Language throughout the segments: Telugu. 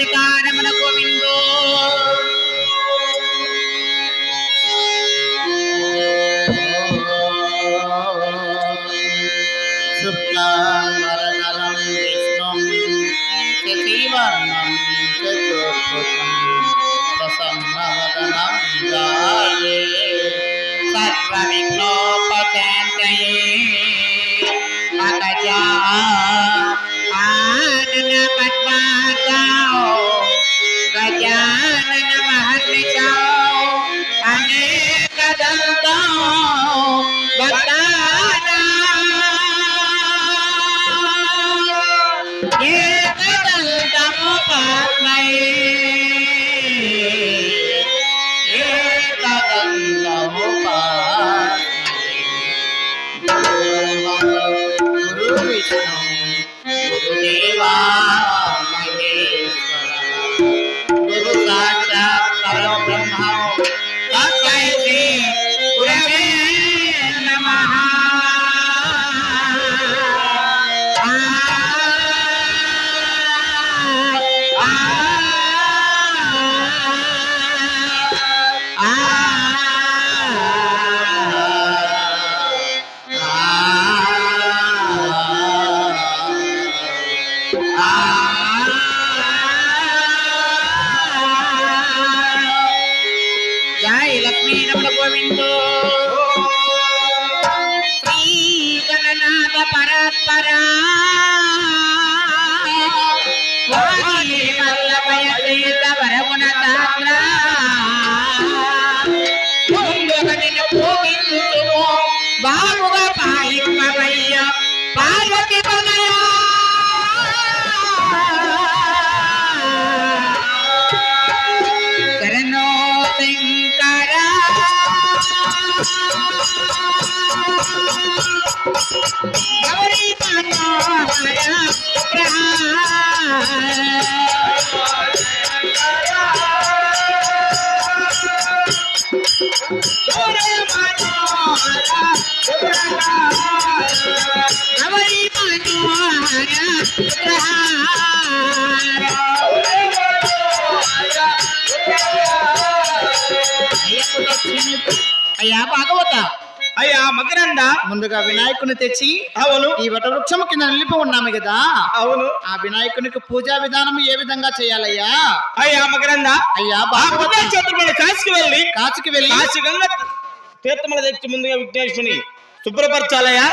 రాధికారమణ గోవిందో శుక్లాంబరధరం విష్ణుం శశివర్ణం చతుర్భుజం ప్రసన్నవదనం ధ్యాయే సర్వవిఘ్నోపశాంతయే అగజా ఆనన పద్మార్గాో గజానన మహర్నిశో అనేకదంతో భక్తానాం ఏకదంతముపాస్మయే గురు విష్ణు గురుదేవా మహేశ్వర గురు సాక్షాత్ పరబ్రహ్మ తస్మై శ్రీ గురవే నమః జై లక్ష్మీ రమణ గోవిందో శ్రీ గణనాథ పరస్పరా వాణి వల్లభయ శ్రీత వరగుణ సాంద్ర ముందుగా నిన్ను పూజించుము బాగుగా పాలింపవయ్య పార్వతి తనయ శరణో శంకర గౌరీ మనోహర గౌరీ మనోహర అయ్యా భాగవత అయ్యా మకరంద ముందుగా వినాయకుని తెచ్చి అవును ఈ వటవృక్షము కింద నిలిపి ఉన్నాము కదా అవును ఆ వినాయకునికి పూజా విధానం ఏ విధంగా చేయాలయ్యా? అయ్యా మకరంద అయ్యా చతుర్మల కాశీకి వెళ్ళి కాశీకి వెళ్ళి కాశీ గంగ తీర్థమల తెచ్చి ముందుగా విఘ్నేశ్వరుని శుభ్రపరచాలయ్యా.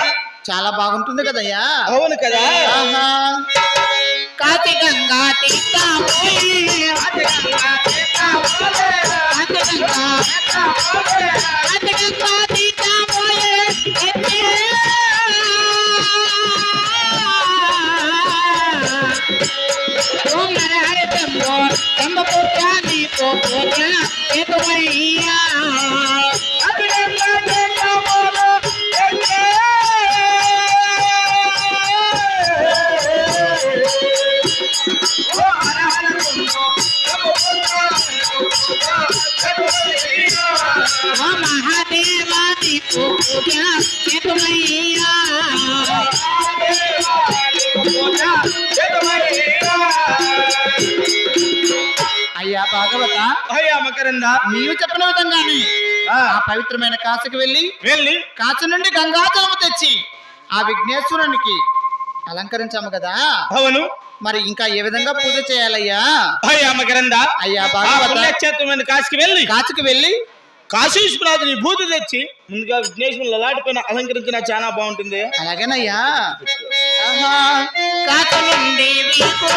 చాలా బాగుంటుంది కదయ్యా. అవును కదా. ఆహా. కాశీ గంగా తీర్థమోయే కాశీ గంగా తీర్థమోయే కాశీ గంగా తీర్థమోయే ఓం హర హర శంభో శంభ పుత్ర నీకో పుత్ర ఏకమయ్యా మహాదేవా నీకు పూజ ఏకమయ్యా అయ్యా భాగవత, అయ్యా మకరంద, నీవు చెప్పిన విధంగానే ఆ పవిత్రమైన కాశీకి వెళ్ళి కాశీ నుండి గంగాజలము తెచ్చి ఆ విఘ్నేశ్వరునికి అలంకరించాము కదా. అవును. మరి ఇంకా ఏ విధంగా పూజ చేయాలయ్యా? అయ్యా మకరంద, అయ్యా భాగవత, కాశీకి వెళ్ళి కాశీ విశ్వనాథుని భూతి తెచ్చి ముందుగా విఘ్నేశ్వరుని లలాటిపైన అలంకరించిన చాలా బాగుంటుంది. అలాగేనయ్యా. కాశీ నుండి నీకు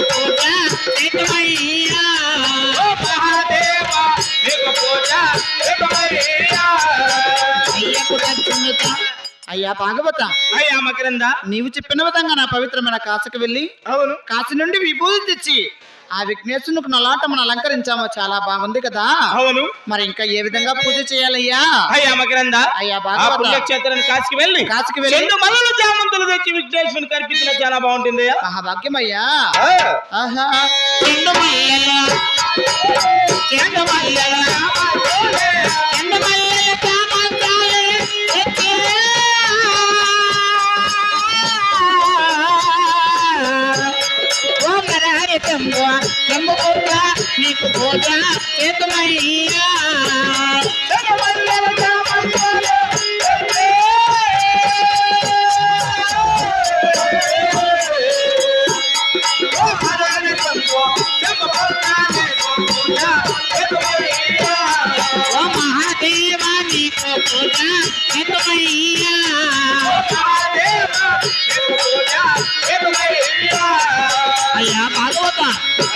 పూజ ఏకమయ్యా ఓ మహాదేవా నీకు పూజ ఏకమయ్యా అయ్యకు దక్షిణ భాగవత అయ్యా భాగవత అయ్యా మకరంద నీవు చెప్పిన విధంగా నా పవిత్రమైన కాశీకి వెళ్ళి అవును కాశీ నుండి విభూతి తెచ్చి ఆ విఘ్నేశ్వరునికి నలాటమును అలంకరించాము. చాలా బాగుంది కదా. అవును. మరి ఇంకా ఏ విధంగా పూజ చేయాలయ్యా? అయ్యా మకరంద అయ్యా ఆ భాగవత పుణ్యక్షేత్రానికి కాశీకి వెళ్ళి రెండు మల్లెల చామంతులు తెచ్చి విఘ్నేశ్వరునికి అర్పించిన చాలా బాగుంటుంది. మహాభాగ్యమయ్యా. ఆహా చెండు మల్లెల చెండు మల్లెల చెండు మల్లెల చామంతాలే తెచ్చి ఓం నరహరి శంభో శంభు పుత్ర నీకు పూజ చేతుమయ్యా. చెండు మల్లెల చామంతాలే ఓ మహాదేవా నీకు పూజ చేతుమయ్యా. అయ్యా భాగవత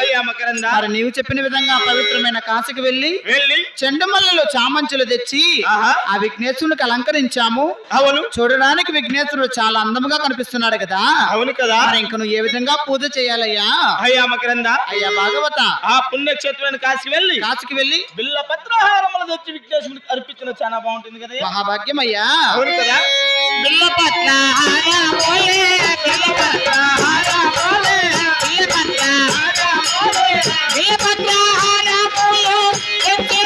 అయ్యా మకరంద మరి నీవు చెప్పిన విధంగా పవిత్రమైన కాశీకి వెళ్ళి వెళ్ళి చెండుమల్లెలు చామంచులు తెచ్చి ఆహా ఆ విఘ్నేశ్వరునికి అలంకరించాము. అవును. చూడడానికి విఘ్నేశ్వరుడు చాలా అందముగా కనిపిస్తున్నాడు కదా. అవును కదా. మరి ఇంక నువ్వు ఏ విధంగా పూజ చేయాలయ్యా? అయ్యా మకరంద అయ్యా భాగవత ఆ పుణ్యక్షేత్రానికి కాశీకి వెళ్ళి బిల్ల పత్రహారములు తెచ్చి విఘ్నేశ్వరునికి అర్పించిన చాలా బాగుంటుంది కదా. మహాభాగ్యమయ్యా. అవును కదా. బిల్లపత్ర హారమోలే బిల్లపత్ర హారమోలే బిల్లపత్ర బిల్లపత్ర హారమోలే తెచ్చి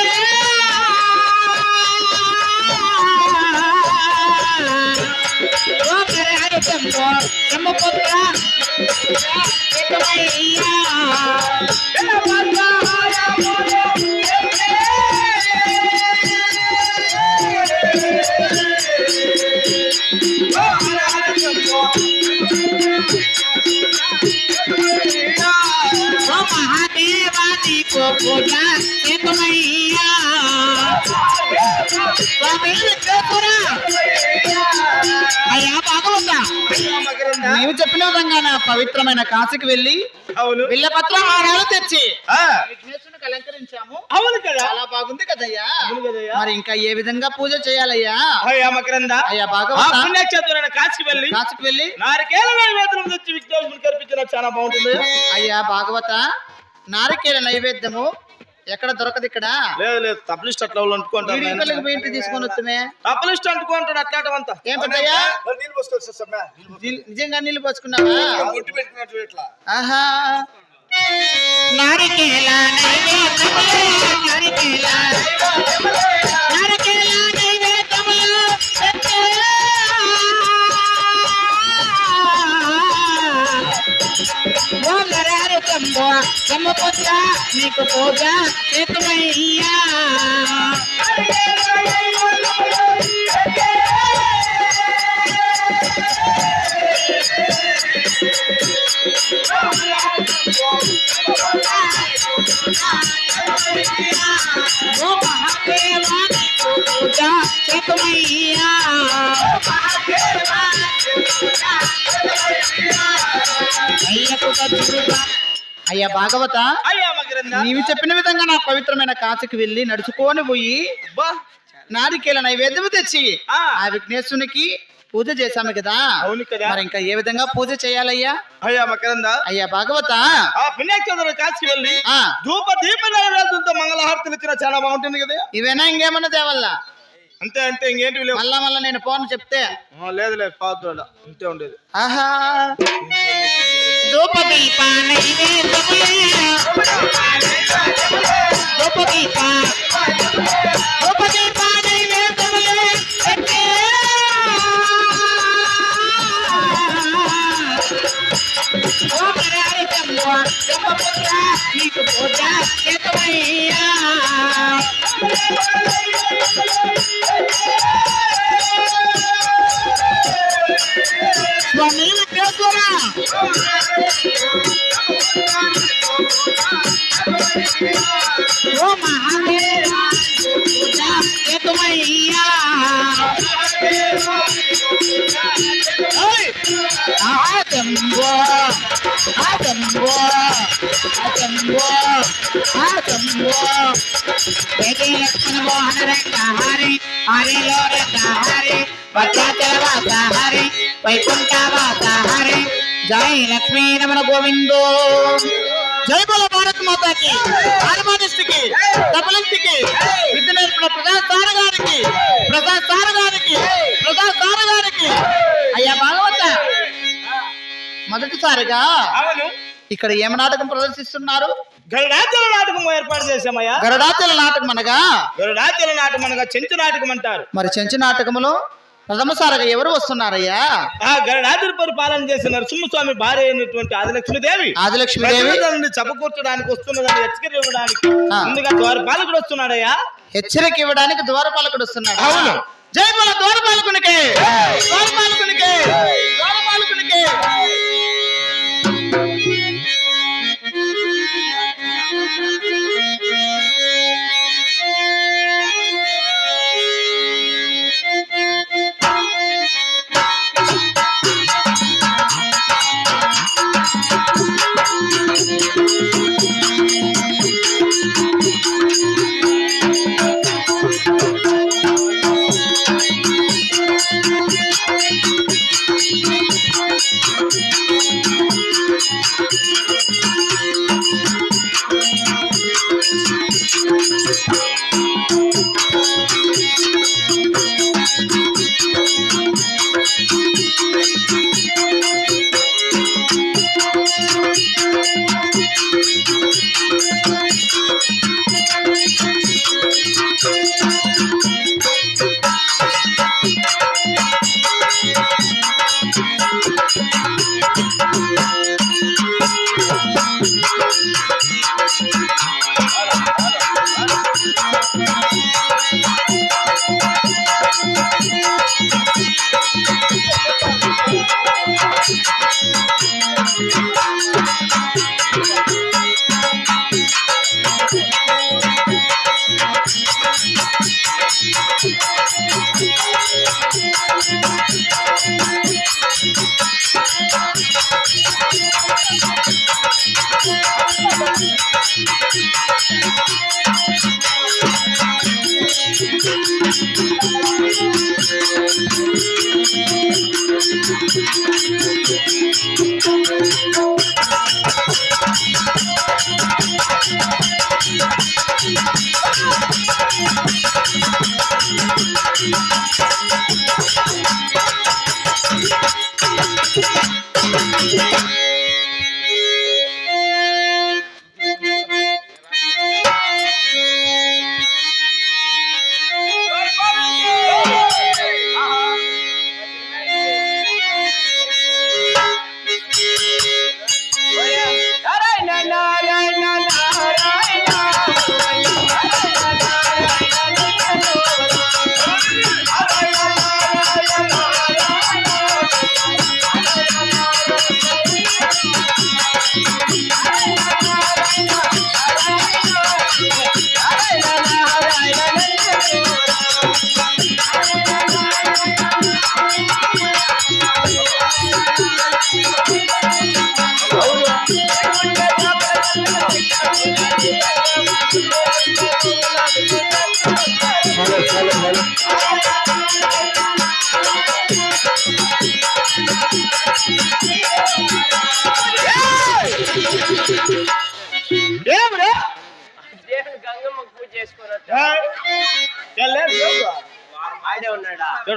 ఓం నరహరి శంభో శంభు పుత్ర చేతుమయ్యా. బిల్లపత్ర హారమోలే ఓ మహాదేవా నీకు పూజ చేతుమయ్యా. స్వామి విఘ్నేశ్వర అయ్యా భాగవత అయ్యా మకరంద నీవు చెప్పిన విధంగా నా పవిత్రమైన కాశీకి వెళ్ళి అవును. బిల్లపత్ర హారాలు తెచ్చి ఆ, విఘ్నేశ్వరునికి అలంకరించాము. అవును కదా. చాలా బాగుంది కదయ్యా. అవును కదయ్యా. మరి ఇంకా ఏ విధంగా పూజ చేయాలయ్యా? అయ్యా మకరంద అయ్యా ఆ భాగవత పుణ్యక్షేత్రానికి కాశీకి వెళ్ళి నారికేల నైవేద్యం తెచ్చి విఘ్నేశ్వరునికి అర్పించిన చాలా బాగుంటుంది. అయ్యా భాగవత నారికేల నైవేద్యము ఎక్కడ దొరకదు ఇక్కడ. లేదు లేదు తప్లిస్ట్ అట్లా వాళ్ళు అంటుకుంటారు. వీడికి పోయింటి తీసుకొని వస్తుమే. తప్లిస్ట్ అంటుకుంటాడు అట్లాంటివంతా. ఏం పెద్దయ్యా నిజంగా నీళ్లు పోసుకున్నావా? ఆహా నారికేల నైవేద్యములు నారికేల నారికేల నైవేద్యములు తెచ్చి ఓం నరహరి శంభో శంభు పుత్ర నీకు పూజ చేతుమయ్యా. ఓ మహాదేవా నీకు పూజ చేతుమయ్యా. అయ్యకు కదురుగా అయ్యా భాగవత అయ్యా మకరంద నీవు చెప్పిన విధంగా నా పవిత్రమైన కాశీకి వెళ్ళి నడుచుకొని పోయి బా నారికేల నైవేద్యము తెచ్చి ఆ. ఆ విఘ్నేశ్వరునికి పూజ చేశాము కదా. అవును కదా. మరి ఇంకా ఏ విధంగా పూజ చేయాలయ్యా? అయ్యా మకరంద అయ్యా భాగవత ఆ పుణ్యక్షేత్రానికి కాశీకి వెళ్ళి ఆ ధూప దీప నైవేద్యంతో మంగళహారతులు ఇచ్చిన చాలా బాగుంటుంది కదా. ఇవేనా ఇంకేమన్నా తేవల్లా? అంతే అంతే ఇంకేంటి లేవు. మళ్ళా నేను ఫోన్ చెప్తే లేదు లేదు పాదు అంతే ఉండేది. ఆహా ధూపదీప నైవేద్యములే ధూపదీప ధూపదీప నైవేద్యములే తెచ్చి ఓం నరహరి శంభో శంభు పుత్ర నీకు పూజ చేతుమయ్యా. స్వామి విఘ్నేశ్వర ఓ మహాదేవా పూజ చేతుమయ్యా. ఆశంభో ఆశంభో ఆశంభో ఆశంభో వేగే లక్ష్మణ మోహన రంగ హరి హరిలో రంగ హరి భద్రాచలవాస హరి వైకుంఠవాస హరి జై లక్ష్మీ రమణ గోవిందో జై బోల భారత్ మాతాకి హార్మోనిస్ట్కి తబలిస్ట్కి విద్య నేర్పిన ప్రసాద్ సార్ గారికి అయ్యా భాగవత మొదటిసారిగా అవును ఇక్కడ ఏమ నాటకం ప్రదర్శిస్తున్నారు? గరుడాచల నాటకం ఏర్పాటు చేశామయ్యా. గరుడాచల నాటకం అనగా చెంచు నాటకం అంటారు. మరి చెంచు నాటకములో ప్రథమసారిగా ఎవరు వస్తున్నారయ్యా? ఆ గరుడాచల పరిపాలన చేసిన నరసింహస్వామి భార్య అయినటువంటి ఆదిలక్ష్మీదేవి చపకూర్చడానికి వస్తున్నదని హెచ్చరిక ఇవ్వడానికి ముందుగా ద్వారపాలకుడు వస్తున్నాడయ్యా. హెచ్చరిక ఇవ్వడానికి ద్వారపాలకుడు వస్తున్నాడు. అవును. జై బోల ద్వారపాలకునికి.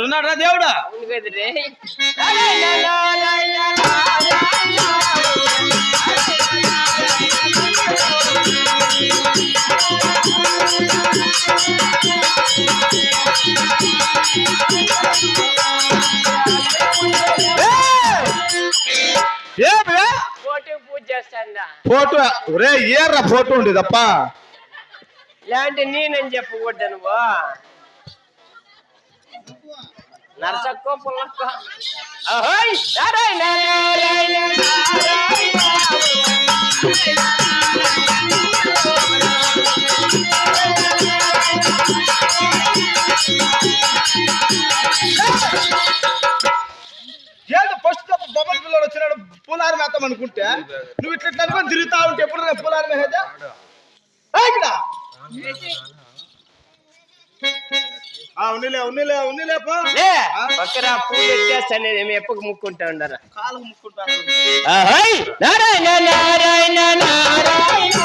ఉన్నాడా దేవుడా? ఫోటో ఒరే ఏర్రా ఫోటో ఉండేదప్ప ఇలాంటి నేనని చెప్పకూడదు నువ్వు నరసక్కో పుల్లక్కో ఫస్ట్ బొమ్మల పిల్లలు వచ్చినాడు పూలారి మేతం అనుకుంటే నువ్వు ఇట్లా అనుకుని తిరుగుతా ఉంటే ఎప్పుడు పూలారి మేత ఉన్నిలే పో. లే పక్కరా పూలు ఎత్తేస్తాను నేను ఎప్పకు ముక్కుంటా ఉండరా కాలు ముక్కుంటాను. నారాయణ నారాయణ నారాయణ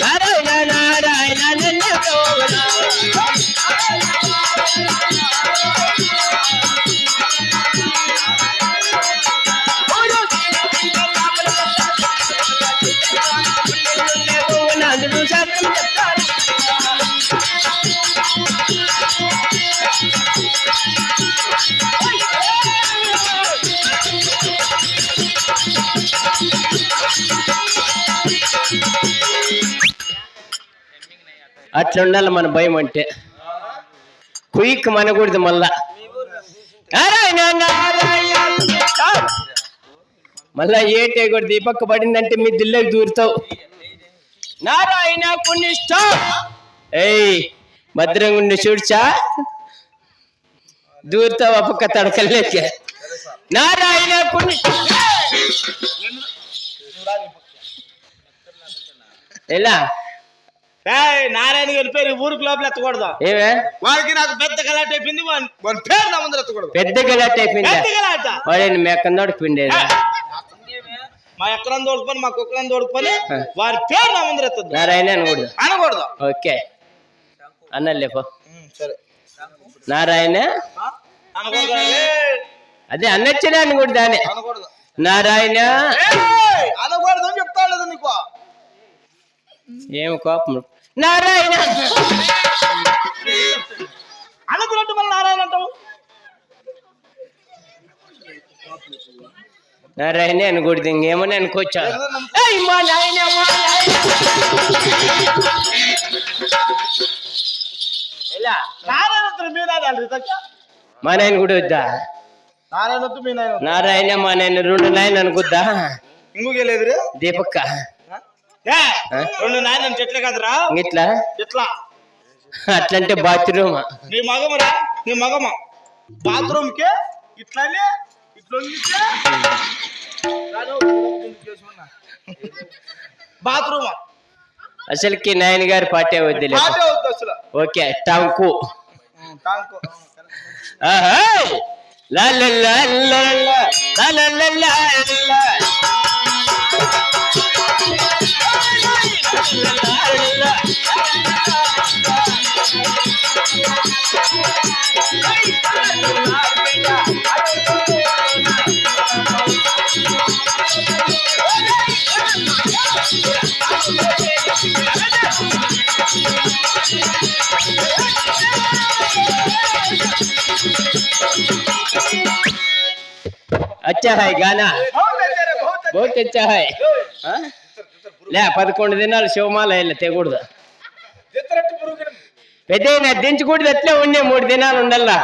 నారాయణ నారాయణ అట్లుండాలి మన భయం అంటే కుయిక్ మనకూడదు మళ్ళా నారాయణ నారాయణ మళ్ళా ఏటే కూడా దీపక్క పడిందంటే మీ దిల్లోకి దూరుతావు నారాయణ పుణ్యష్ట ఏయ్ భద్రంగుండి చూడ్చా దూరుతావు ఆ పక్క తడకలేక నారాయణ పుణ్యష్ట ఎలా నారాయణ గారి పేరు ఊరికి లోపల ఎత్తకూడదు. ఏమే వాడికి నాకు పెద్ద గలాట్ అయిపోయింది. వాడి పేరు నా ముందర ఎత్తకూడదు. పెద్ద గలాట్ అయిపోయింది. పెద్ద గలాట వాడిని మెక్కందోడు పిండేది మా ఎక్కడం తోడుకొని మా కుక్కడం తోడుకొని వారి పేరు నా ముందర ఎత్తద్దు. నారాయణ అనకూడదు. అనకూడదు. ఓకే అన్నలేపో సరే నారాయణ అనకూడదు. అదే అన్నచ్చనే అనకూడదు అని అనకూడదు. నారాయణ అనకూడదు అని చెప్తా లేదు నీకు. ఏమి కోపం నారాయణ అనకున్నట్టు మళ్ళీ నారాయణ అంటావు. నారాయణ అనకూడదు ఇంకేమని అనుకోవచ్చా ఎలా నారాయణ మీ నాయన మా నాయన కూడా వద్దా నారాయణ మీ నాయన నారాయణ మా నాయన రెండు నాయన అనుకుద్దా ఇంకొకలేదు దీపక్క రెండు నాయన చెట్లే కదరా ఇట్లా ఎట్లా అట్లంటే బాత్రూమ్ నీ మగమరా నీ మగమ బాత్రూమ్ కే ఇట్లానే ఇట్లా బాత్రూమ్ అసలుకి నాయన గారి పాటే వద్దులే అసలు ఓకే టంకు టాంకు లా లా లా లా లా లా లా లా లా. अच्छा है गाना बहुत अच्छा है లే 11 దినాలు శివమాల తెగూడదు పెద్ద దించకూడదు అట్లే ఉండే 3 దినాలు ఉండల్లా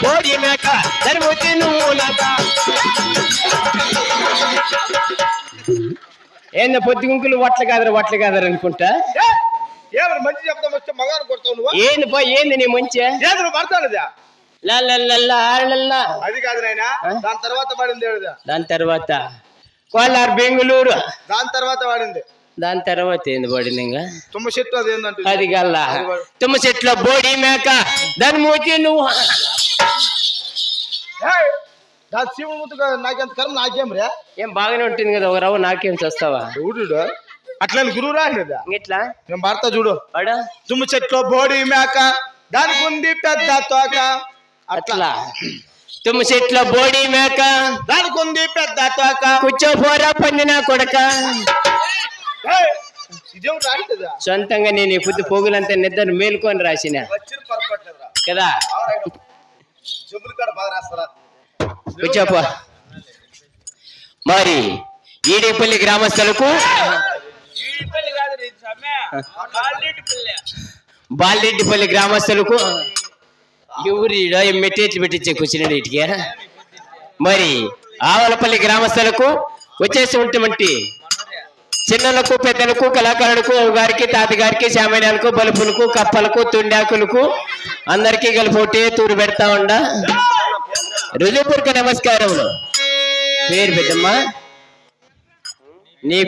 బోడి మేక ధర్మతి ఏందో పొద్దు గుంకులు వట్ల కాదరు అనుకుంటా ఏమన్నా మంచి చెప్తాం వస్తే మగాను కొడతావు నువ్వు ఏంది పో ఏంది నీ మంచి ఏదో పడతాడుదా అది కాదు నాయన దాని తర్వాత పడింది ఏడుదా దాని తర్వాత కోలార్ బెంగళూరు దాని తర్వాత ఏంది పడింది ఇంకా తుమ్మ చెట్టు అది ఏంటంటే అది గల్లా తుమ్మ చెట్లో బోడి మేక దాని మూతి నువ్వు దాని శివుడు ముద్దు నాకెంత కర్మ నాకేం రే ఏం బాగానే ఉంటుంది కదా ఒక రవ్వ నాకేం చేస్తావా చూడు అట్లా గురువు రాలేదా ఇట్లా నేను భర్త చూడు వాడా తుమ్మ చెట్లో బోడి మేక దానికి ఉంది పెద్ద తోక అట్లా తుమ్మ చెట్లో బోడి మేక దానికి ఉంది పెద్ద తోక కూర్చోపోరా పందిన కొడక ఇదేం రాలేదా సొంతంగా నేను ఈ పొద్దు పోగులంతా నిద్ర మేలుకొని రాసిన కదా కూర్చోపో మరి ఈడేపల్లి గ్రామస్తులకు బాలరెడ్డిపల్లి గ్రామస్తులకు ఎవరిడో మెట్టేట్లు పెట్టించే కూర్చున్నాడు ఇటుకే మరి ఆవలపల్లి గ్రామస్తులకు వచ్చేసి ఉంటమంటి చిన్నలకు పెద్దలకు కళాకారులకు గారికి తాతగారికి శామణ్యాలకు బలుపులకు కప్పలకు తుండాకులకు అందరికీ కలిపి ఒకటే తూరు పెడతా ఉండా. రుజుపూర్వక నమస్కారములు. పేరు పెద్దమ్మా నీ